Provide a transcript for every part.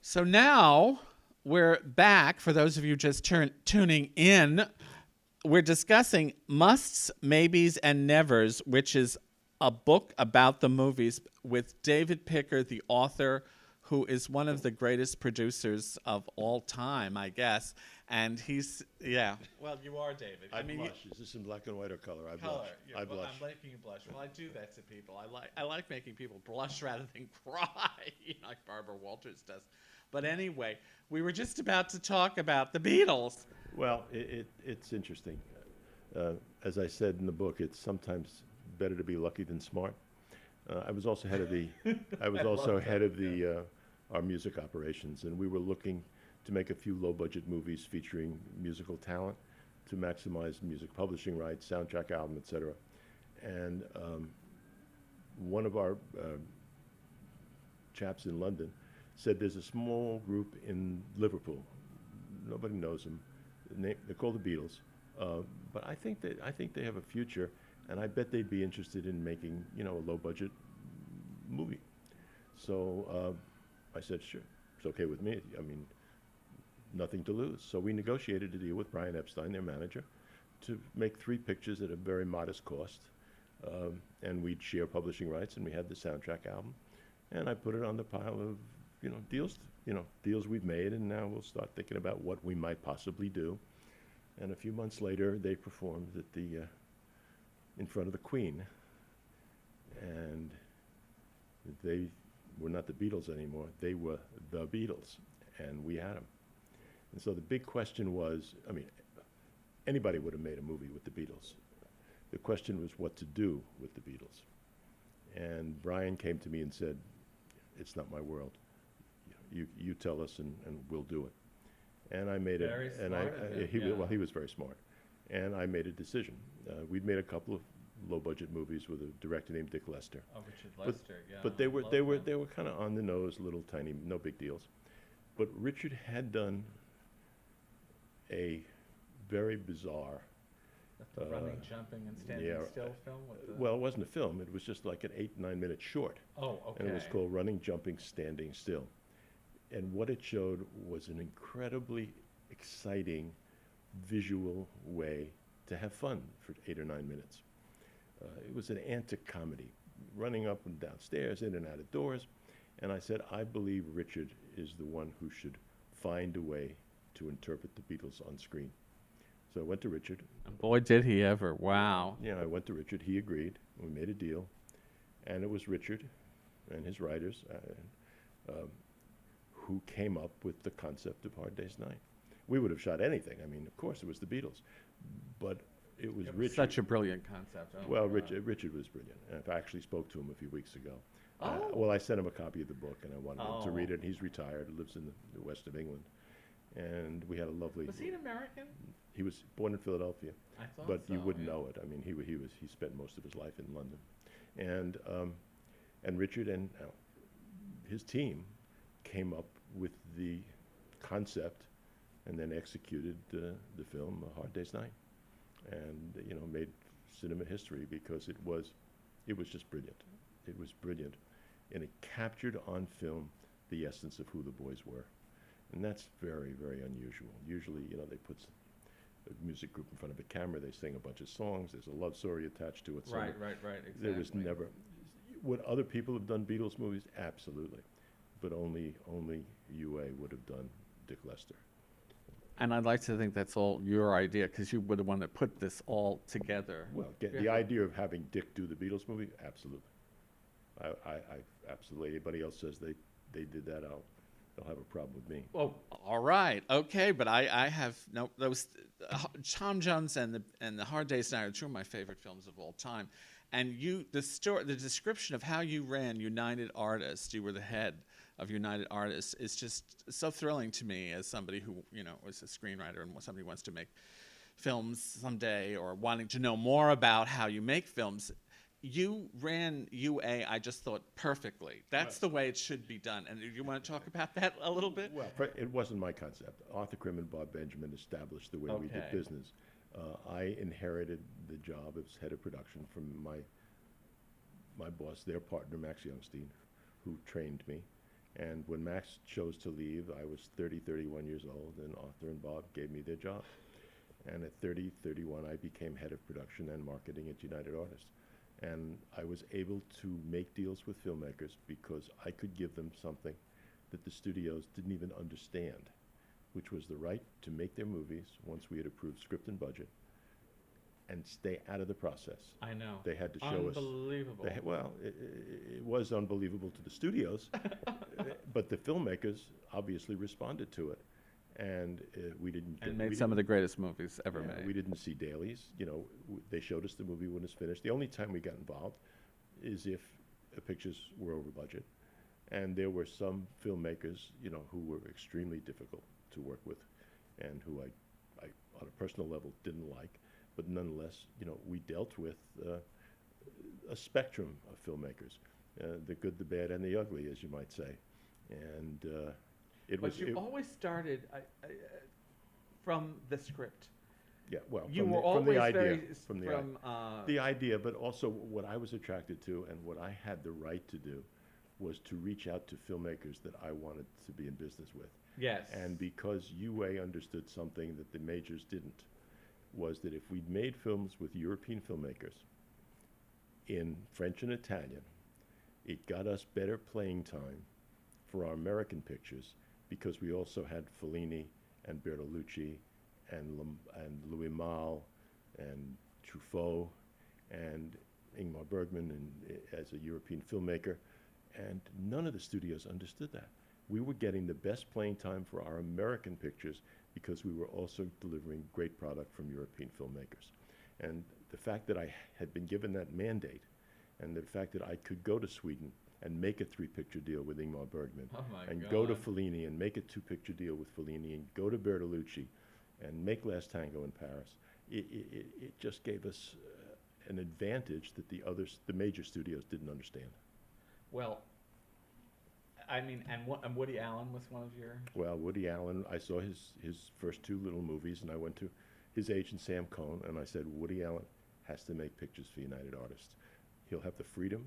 So now we're back. For those of you just tuning in, we're discussing Musts, Maybes, and Nevers, which is a book about the movies with David Picker, the author, who is one of the greatest producers of all time, I guess. And he's, yeah. Well, you are, David. I blush. Is this in black and white or color? I Color. blush. Yeah, I well, blush. I'm making you blush. Well, I do that to people. I like making people blush rather than cry, like Barbara Walters does. But anyway, we were just about to talk about the Beatles. Well, it's interesting. As I said in the book, it's sometimes better to be lucky than smart. I was also head of the, I was also head of the, our music operations, and we were looking to make a few low-budget movies featuring musical talent to maximize music publishing rights, soundtrack album, etc. And one of our chaps in London said there's a small group in Liverpool. Nobody knows them. They're called the Beatles, but I think they have a future, and I bet they'd be interested in making a low-budget movie. So I said, sure, it's okay with me. I mean, nothing to lose. So we negotiated a deal with Brian Epstein, their manager, to make 3 pictures at a very modest cost, and we'd share publishing rights, and we had the soundtrack album, and I put it on the pile of deals we've made, and now we'll start thinking about what we might possibly do. And a few months later, they performed at the in front of the Queen, and they were not the Beatles anymore. They were the Beatles, and we had them. And so the big question was, I mean, anybody would have made a movie with the Beatles. The question was what to do with the Beatles. And Brian came to me and said, it's not my world. You tell us, and we'll do it. And I made it. Very And smart of him, well, he was very smart. And I made a decision. We'd made a couple of low-budget movies with a director named Dick Lester. Oh, Richard Lester, yeah. But they were kind of on the nose, little tiny, no big deals. But Richard had done a very bizarre. The running, jumping, and standing still film with the... Well, it wasn't a film. It was just like an 8-9 minute short. Oh, okay. And it was called Running, Jumping, Standing Still. And what it showed was an incredibly exciting visual way to have fun for 8 or 9 minutes. It was an antic comedy, running up and down stairs, in and out of doors. And I said, I believe Richard is the one who should find a way to interpret the Beatles on screen. So I went to Richard. And boy, did he ever. Wow. Yeah, I went to Richard. He agreed. We made a deal. And it was Richard and his writers who came up with the concept of Hard Day's Night. We would have shot anything. I mean, of course, it was the Beatles. But it was Richard. Such a brilliant concept. Oh, well, Richard was brilliant. And I actually spoke to him a few weeks ago. Oh. Well, I sent him a copy of the book, and I wanted him to read it. He's retired, lives in the west of England. And we had a lovely... Was he an American? He was born in Philadelphia. I thought but so, you wouldn't yeah. know it. I mean, he spent most of his life in London. And Richard and his team came up with the concept and then executed the film A Hard Day's Night, and made cinema history because it was just brilliant. It was brilliant, and it captured on film the essence of who the boys were, and that's very, very unusual. Usually, they put a music group in front of a camera, they sing a bunch of songs, there's a love story attached to it. So Right, exactly. there was never... Would other people have done Beatles movies? Absolutely. But only UA would have done Dick Lester. And I'd like to think that's all your idea, because you were the one that put this all together. Well, the idea of having Dick do the Beatles movie, absolutely. I absolutely. Anybody else says they did that, they'll have a problem with me. Well, all right, okay, but I have no those. Tom Jones and the Hard Day's Night are 2 of my favorite films of all time, and the description of how you ran United Artists, you were the head of United Artists, is just so thrilling to me as somebody who was a screenwriter and somebody who wants to make films someday or wanting to know more about how you make films. You ran UA, I just thought, perfectly. That's the way it should be done. And you want to talk about that a little bit? Well, it wasn't my concept. Arthur Krim and Bob Benjamin established the way we did business. I inherited the job as head of production from my boss, their partner, Max Youngstein, who trained me. And when Max chose to leave, I was 30, 31 years old, and Arthur and Bob gave me their job. And at 30, 31, I became head of production and marketing at United Artists. And I was able to make deals with filmmakers because I could give them something that the studios didn't even understand, which was the right to make their movies once we had approved script and budget and stay out of the process. I know. They had to show us. Unbelievable. Well, it was unbelievable to the studios, but the filmmakers obviously responded to it. And we didn't. And made some of the greatest movies ever yeah, made. we didn't see dailies. You know, they showed us the movie when it's finished. The only time we got involved is if pictures were over budget. And there were some filmmakers, you know, who were extremely difficult to work with and who I on a personal level, didn't like. But nonetheless, you know, we dealt with a spectrum of filmmakers, the good, the bad, and the ugly, as you might say. And it was. But you always started from the script. Yeah, well, You from were the always idea, very from the idea, but also what I was attracted to and what I had the right to do was to reach out to filmmakers that I wanted to be in business with. Yes. And because UA understood something that the majors didn't, was that if we'd made films with European filmmakers in French and Italian, it got us better playing time for our American pictures because we also had Fellini and Bertolucci and Louis Malle and Truffaut and Ingmar Bergman as a European filmmaker, and none of the studios understood that. We were getting the best playing time for our American pictures because we were also delivering great product from European filmmakers. And the fact that I had been given that mandate, and the fact that I could go to Sweden and make a 3-picture deal with Ingmar Bergman, and go to Fellini and make a 2-picture deal with Fellini, and go to Bertolucci, and make Last Tango in Paris, it just gave us an advantage that the major studios didn't understand. Well, I mean, and Woody Allen was one of your. Well, Woody Allen, I saw his first 2 little movies, and I went to his agent, Sam Cohn, and I said, Woody Allen has to make pictures for United Artists. He'll have the freedom.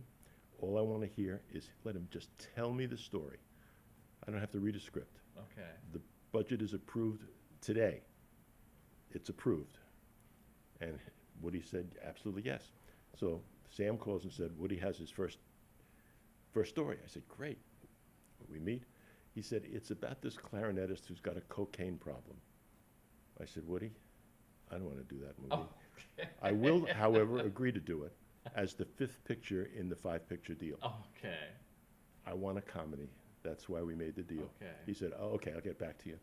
All I want to hear is let him just tell me the story. I don't have to read a script. Okay. The budget is approved today. It's approved. And Woody said, absolutely yes. So Sam calls and said, Woody has his first story. I said, great. We meet. He said, it's about this clarinetist who's got a cocaine problem. I said, Woody, I don't want to do that movie. Oh, okay. I will, however, agree to do it as the 5th picture in the 5-picture deal. Okay. I want a comedy. That's why we made the deal. Okay. He said, oh, okay, I'll get back to you.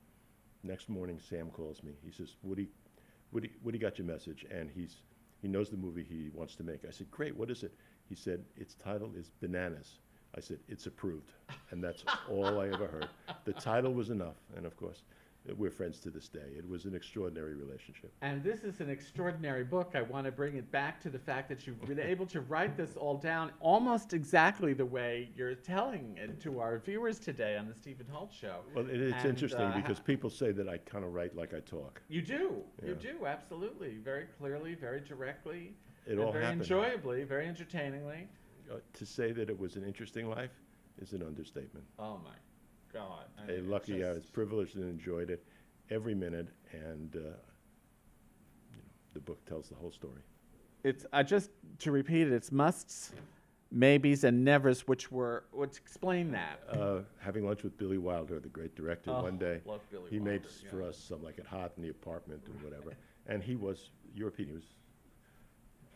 Next morning, Sam calls me. He says, Woody got your message, and he knows the movie he wants to make. I said, great, what is it? He said, its title is Bananas. I said, it's approved. And that's all I ever heard. The title was enough. And of course, we're friends to this day. It was an extraordinary relationship. And this is an extraordinary book. I want to bring it back to the fact that you've been able to write this all down almost exactly the way you're telling it to our viewers today on the Stephen Holt Show. Well, it's And, interesting because people say that I kind of write like I talk. You do. Yeah. You do, absolutely. Very clearly, very directly. It and all very happened. enjoyably, very entertainingly. To say that it was an interesting life is an understatement. Oh, my God. I Hey, mean, lucky I just- was privileged and enjoyed it every minute, and the book tells the whole story. It's just to repeat it. It's musts, maybes, and nevers, which explain that. Having lunch with Billy Wilder, the great director, Oh, one day, love Billy he made Wilder, for yeah. us some like it hot in the apartment and whatever, and he was European. He was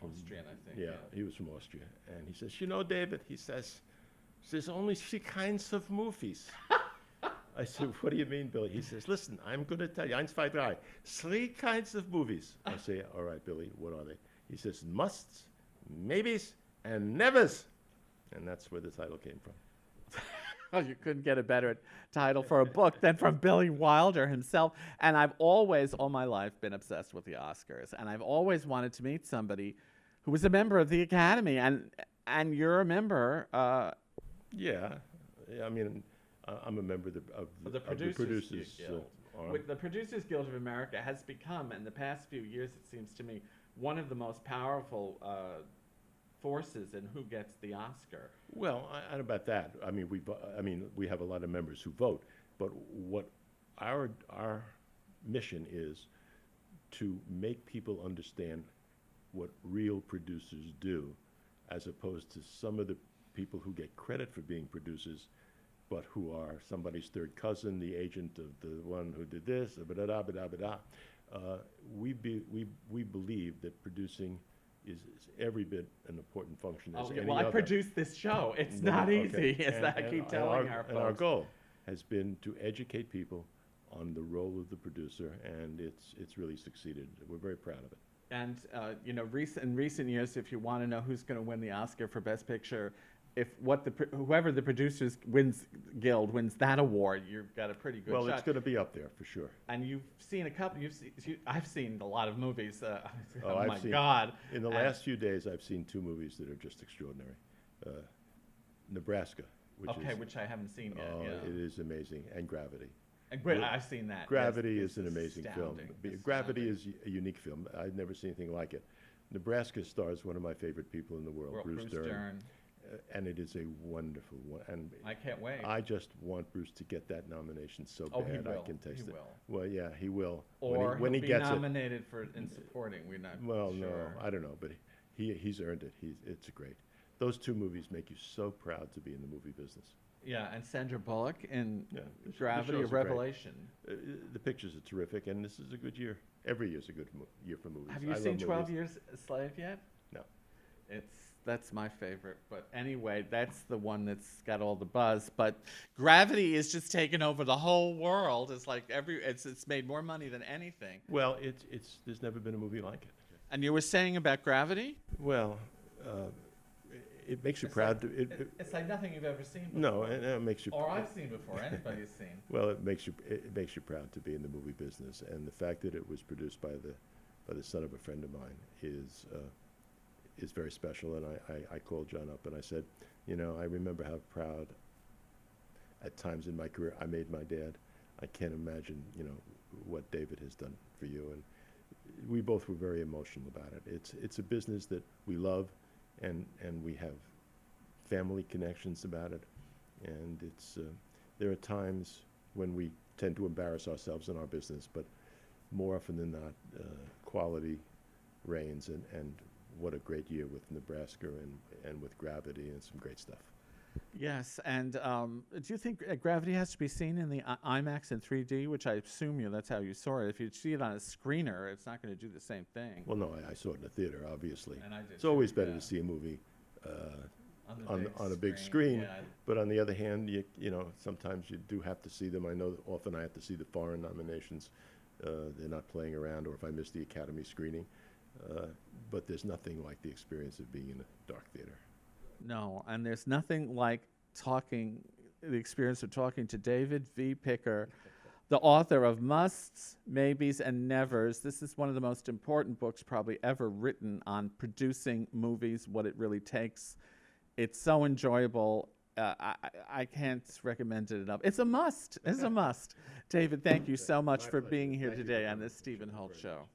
Austrian, I think. yeah, he was from Austria, and he says, you know, David, he says, there's only 3 kinds of movies. I said, what do you mean, Billy? He says, listen, I'm going to tell you, 1, 2, 3, 3 kinds of movies. I say, all right, Billy, what are they? He says, musts, maybes, and nevers. And that's where the title came from. Oh, you couldn't get a better title for a book than from Billy Wilder himself. And I've always, all my life, been obsessed with the Oscars. And I've always wanted to meet somebody who was a member of the Academy. And you're a member. Yeah, I mean, I'm a member of the Producers Guild. Arm. With the Producers Guild of America has become, in the past few years, it seems to me, one of the most powerful forces in who gets the Oscar. Well, I don't know about that. I mean, we have a lot of members who vote, but what our mission is to make people understand what real producers do, as opposed to some of the people who get credit for being producers, but who are somebody's third cousin, the agent of the one who did this, ba-da-da-ba-da-ba-da. We believe that producing is every bit an important function as Oh, yeah, any well, other. I produced this show. It's No, not okay. easy, as I keep telling our And our folks. goal has been to educate people on the role of the producer, and it's really succeeded. We're very proud of it. And you know, in recent years, if you want to know who's going to win the Oscar for Best Picture, whoever the Producers Guild wins that award, you've got a pretty good Well, shot. it's going to be up there for sure. And you've seen a couple. I've seen a lot of movies. Oh I've my seen- God! In the And- last few days, I've seen two movies that are just extraordinary. Nebraska, which I haven't seen yet. oh, Yeah. it is amazing, and Gravity. I've seen that. Gravity Yes, is an it's amazing film. astounding. Gravity Astounding. is a unique film. I've never seen anything like it. Nebraska stars one of my favorite people in the world, Bruce Dern. And it is a wonderful one. And I can't wait. I just want Bruce to get that nomination so Oh, bad he will. I can taste He it. will. Well, yeah, he will. Or when he he'll gets be it. nominated in supporting. We're not Well, sure. no, I don't know, but he's earned it. It's great. Those two movies make you so proud to be in the movie business. Yeah, and Sandra Bullock in Yeah, the Gravity, shows a are great. revelation. The pictures are terrific, and this is a good year. Every year's a good year for movies. Have I you love seen 12 movies. Years a Slave yet? No. That's my favorite. But anyway, that's the one that's got all the buzz. But Gravity is just taking over the whole world. It's like it's made more money than anything. Well, there's never been a movie like it. And you were saying about Gravity? Well, it makes you proud to. It's like nothing you've ever seen before. No, it makes you. Or I've seen before. Anybody's seen. Well, it makes you proud to be in the movie business, and the fact that it was produced by the son of a friend of mine is very special. And I called John up and I said, you know, I remember how proud at times in my career I made my dad. I can't imagine, you know, what David has done for you. And we both were very emotional about it. It's a business that we love, and we have family connections about it. And there are times when we tend to embarrass ourselves in our business, but more often than not, quality reigns, and what a great year with Nebraska and with Gravity and some great stuff. Yes, and do you think Gravity has to be seen in the IMAX and 3D, which I assume that's how you saw it. If you see it on a screener, it's not going to do the same thing. Well, no, I saw it in the theater, obviously. And I did It's always too, better yeah. to see a movie On on a big screen. Yeah. But on the other hand, you know, sometimes you do have to see them. I know that often I have to see the foreign nominations. They're not playing around, or if I miss the Academy screening. But there's nothing like the experience of being in a dark theater. No, and there's nothing like the experience of talking to David V. Picker, the author of Musts, Maybes, and Nevers. This is one of the most important books probably ever written on producing movies, what it really takes. It's so enjoyable. I can't recommend it enough. It's a must. It's a must. David, thank you so much My for pleasure. being here Thank you today for on coming. this Stephen Holt Very Show. much.